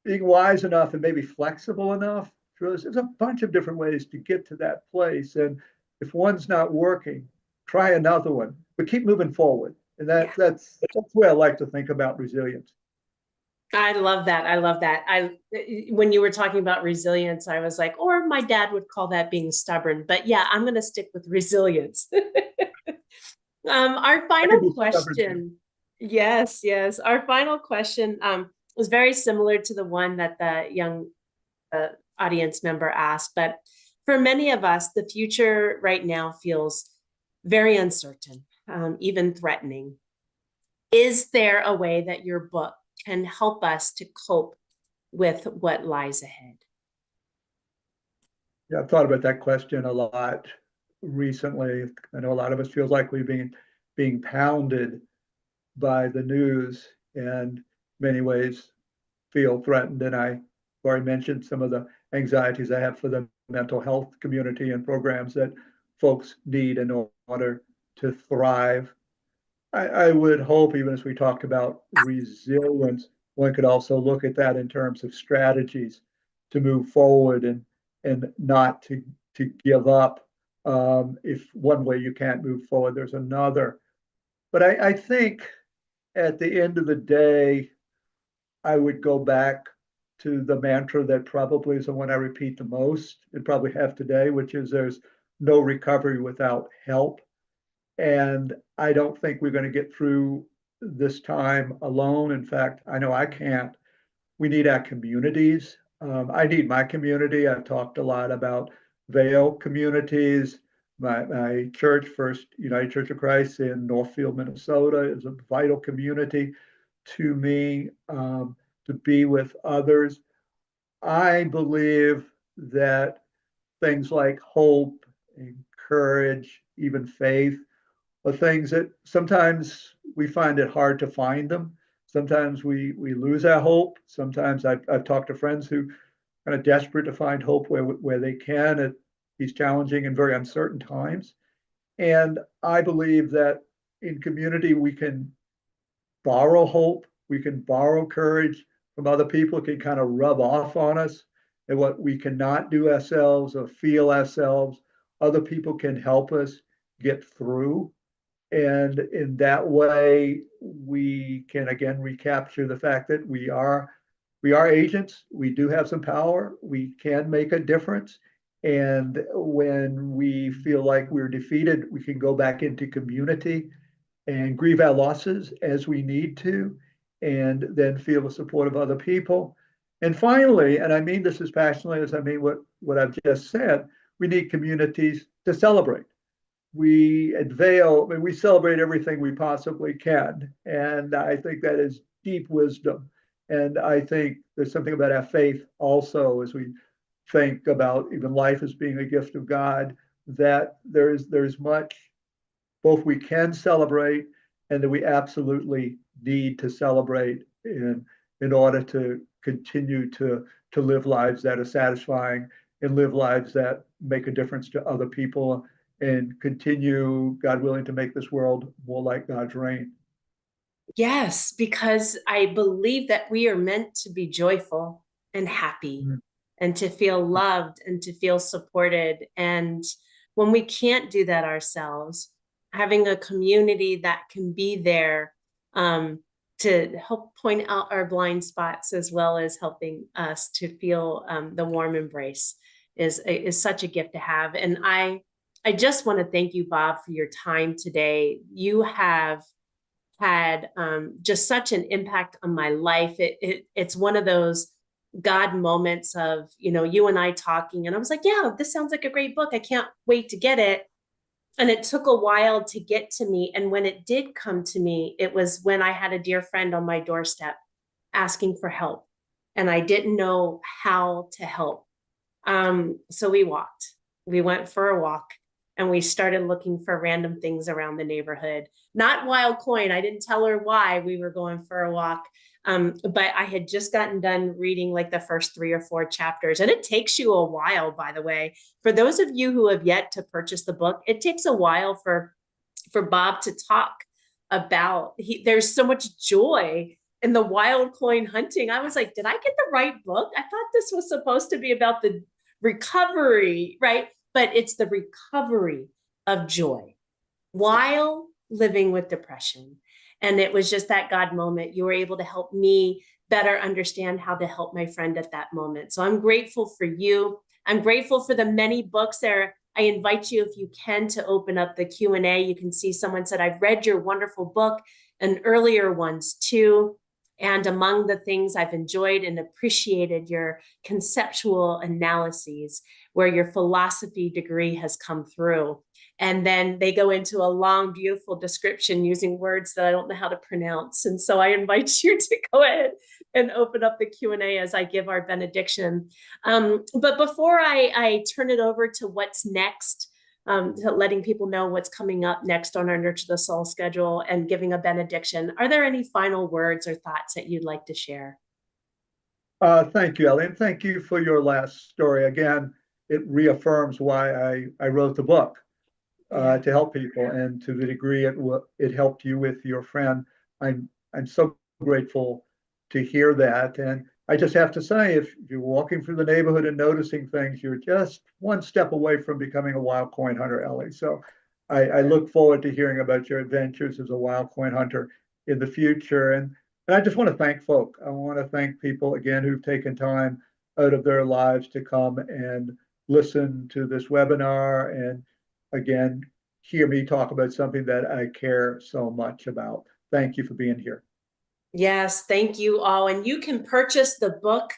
being wise enough and maybe flexible enough, there's a bunch of different ways to get to that place. And if one's not working, try another one, but keep moving forward. And Yeah. that's the way I like to think about resilience. I love that. I love that. When you were talking about resilience, I was like, or my dad would call that being stubborn. But yeah, I'm going to stick with resilience. Our I final can be stubborn too. question. Yes, yes. Our final question was very similar to the one that the young uh, audience member asked. But for many of us, the future right now feels very uncertain, even threatening. Is there a way that your book can help us to cope with what lies ahead? Yeah, I've thought about that question a lot recently. I know a lot of us feels like we've been being pounded by the news and many ways feel threatened. And I already mentioned some of the anxieties I have for the mental health community and programs that folks need in order to thrive. I would hope, even as we talk about resilience, one could also look at that in terms of strategies to move forward and not to give up. If one way you can't move forward, there's another. But I think at the end of the day, I would go back to the mantra that probably is the one I repeat the most and probably have today, which is there's no recovery without help. And I don't think we're going to get through this time alone. In fact, I know I can't. We need our communities. I need my community. I've talked a lot about Vale communities. My church, First United Church of Christ in Northfield, Minnesota, is a vital community to me, to be with others. I believe that things like hope and courage, even faith, are things that sometimes we find it hard to find them. Sometimes we lose our hope. Sometimes I've talked to friends who are kind of desperate to find hope where they can at these challenging and very uncertain times. And I believe that in community we can borrow hope, we can borrow courage from other people. It can kind of rub off on us. And what we cannot do ourselves or feel ourselves, other people can help us get through. And in that way, we can again recapture the fact that we are agents. We do have some power. We can make a difference. And when we feel like we're defeated, we can go back into community and grieve our losses as we need to, and then feel the support of other people. And finally, and I mean this as passionately as I mean what I've just said, we need communities to celebrate. We at Vale, I mean, we celebrate everything we possibly can. And I think that is deep wisdom. And I think there's something about our faith also as we think about even life as being a gift of God, that there's much both we can celebrate and that we absolutely need to celebrate in order to continue to live lives that are satisfying and live lives that make a difference to other people and continue, God willing, to make this world more like God's reign. Yes, because I believe that we are meant to be joyful and happy Mm. and to feel loved and to feel supported. And when we can't do that ourselves, having a community that can be there to help point out our blind spots as well as helping us to feel the warm embrace is such a gift to have. And I just want to thank you, Bob, for your time today. You have had just such an impact on my life. It's one of those God moments of, you and I talking, and I was like, yeah, this sounds like a great book. I can't wait to get it. And it took a while to get to me. And when it did come to me, it was when I had a dear friend on my doorstep asking for help. And I didn't know how to help. So we went for a walk, and we started looking for random things around the neighborhood. Not wild coin. I didn't tell her why we were going for a walk. But I had just gotten done reading like the first 3 or 4 chapters. And it takes you a while, by the way. For those of you who have yet to purchase the book, it takes a while for Bob to talk about. There's so much joy in the wild coin hunting. I was like, did I get the right book? I thought this was supposed to be about the recovery, right? But it's the recovery of joy while living with depression. And it was just that God moment. You were able to help me better understand how to help my friend at that moment. So I'm grateful for you. I'm grateful for the many books there. I invite you, if you can, to open up the Q&A. You can see someone said, I've read your wonderful book and earlier ones too. And among the things I've enjoyed and appreciated your conceptual analyses, where your philosophy degree has come through. And then they go into a long, beautiful description using words that I don't know how to pronounce. And so I invite you to go ahead and open up the Q&A as I give our benediction. But before I turn it over to what's next, to letting people know what's coming up next on our Nurture the Soul schedule and giving a benediction, are there any final words or thoughts that you'd like to share? Thank you, Ellie, and thank you for your last story. Again, it reaffirms why I wrote the book, to help people, and to the degree it helped you with your friend. I'm so grateful to hear that. And I just have to say, if you're walking through the neighborhood and noticing things, you're just one step away from becoming a wild coin hunter, Ellie. So I look forward to hearing about your adventures as a wild coin hunter in the future. And I just want to thank folk. I want to thank people again who've taken time out of their lives to come and listen to this webinar, and again, hear me talk about something that I care so much about. Thank you for being here. Yes, thank you all. And you can purchase the book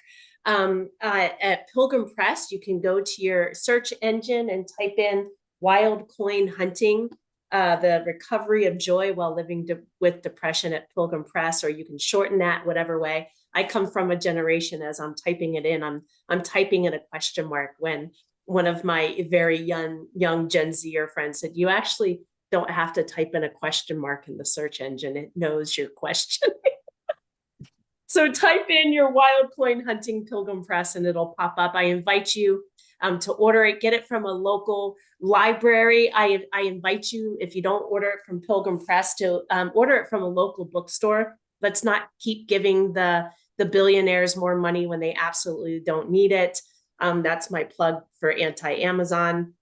at Pilgrim Press. You can go to your search engine and type in Wild Coin Hunting, the recovery of joy while living with depression at Pilgrim Press, or you can shorten that whatever way. I come from a generation, as I'm typing it in, I'm typing in a question mark, when one of my very young Gen Zer friends said, you actually don't have to type in a question mark in the search engine. It knows your question. So type in your Wild Coin Hunting Pilgrim Press and it'll pop up. I invite you to order it, get it from a local library. I invite you, if you don't order it from Pilgrim Press, to order it from a local bookstore. Let's not keep giving the billionaires more money when they absolutely don't need it. That's my plug for anti-Amazon.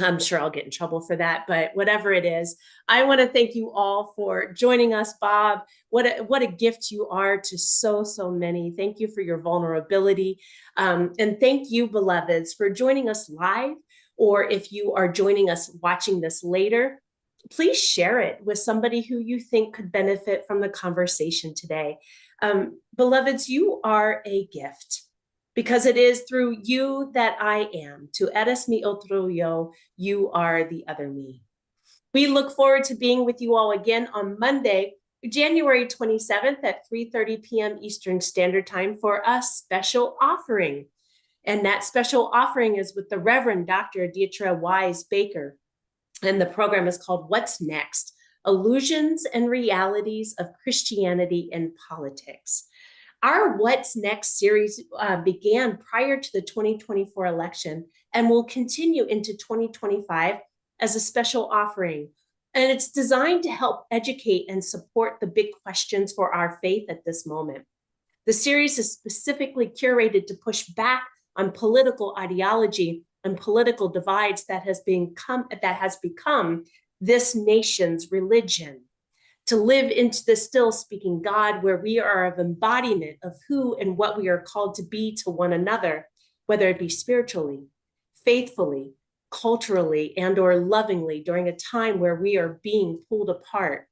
I'm sure I'll get in trouble for that, but whatever it is, I want to thank you all for joining us. Bob, what a gift you are to so many. Thank you for your vulnerability. And thank you, beloveds, for joining us live, or if you are joining us watching this later, please share it with somebody who you think could benefit from the conversation today. Beloveds, you are a gift, because it is through you that I am. Tu eres mi otro yo, you are the other me. We look forward to being with you all again on Monday, January 27th at 3:30 p.m. Eastern Standard Time for a special offering. And that special offering is with the Reverend Dr. Dietra Wise Baker. And the program is called What's Next? Illusions and Realities of Christianity and Politics. Our What's Next series began prior to the 2024 election and will continue into 2025 as a special offering. And it's designed to help educate and support the big questions for our faith at this moment. The series is specifically curated to push back on political ideology and political divides that has become this nation's religion. To live into the still speaking God, where we are of embodiment of who and what we are called to be to one another, whether it be spiritually, faithfully, culturally, and or lovingly, during a time where we are being pulled apart.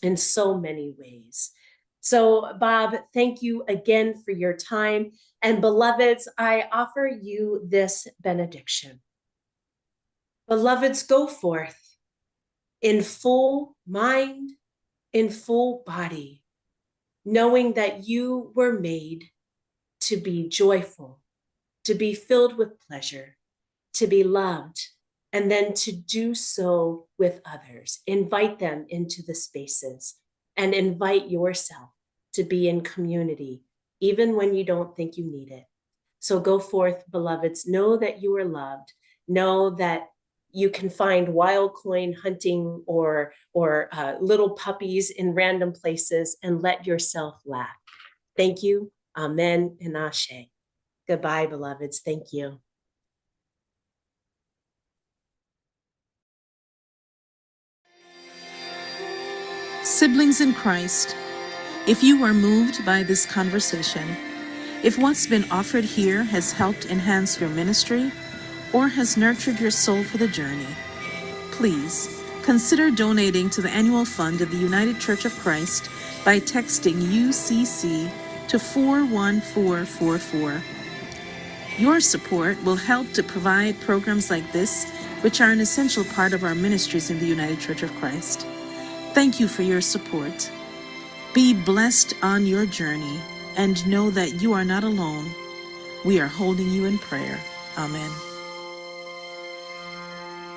in so many ways. So, Bob, thank you again for your time. And beloveds, I offer you this benediction. Beloveds, go forth in full mind, in full body, knowing that you were made to be joyful, to be filled with pleasure, to be loved, and then to do so with others. Invite them into the spaces and invite yourself to be in community, even when you don't think you need it. So go forth, beloveds. Know that you are loved. Know that you can find wild coin hunting or little puppies in random places and let yourself laugh. Thank you. Amen and ashe. Goodbye, beloveds. Thank you. Siblings in Christ, if you are moved by this conversation, if what's been offered here has helped enhance your ministry or has nurtured your soul for the journey, please consider donating to the annual fund of the United Church of Christ by texting UCC to 41444. Your support will help to provide programs like this, which are an essential part of our ministries in the United Church of Christ. Thank you for your support. Be blessed on your journey and know that you are not alone. We are holding you in prayer. Amen.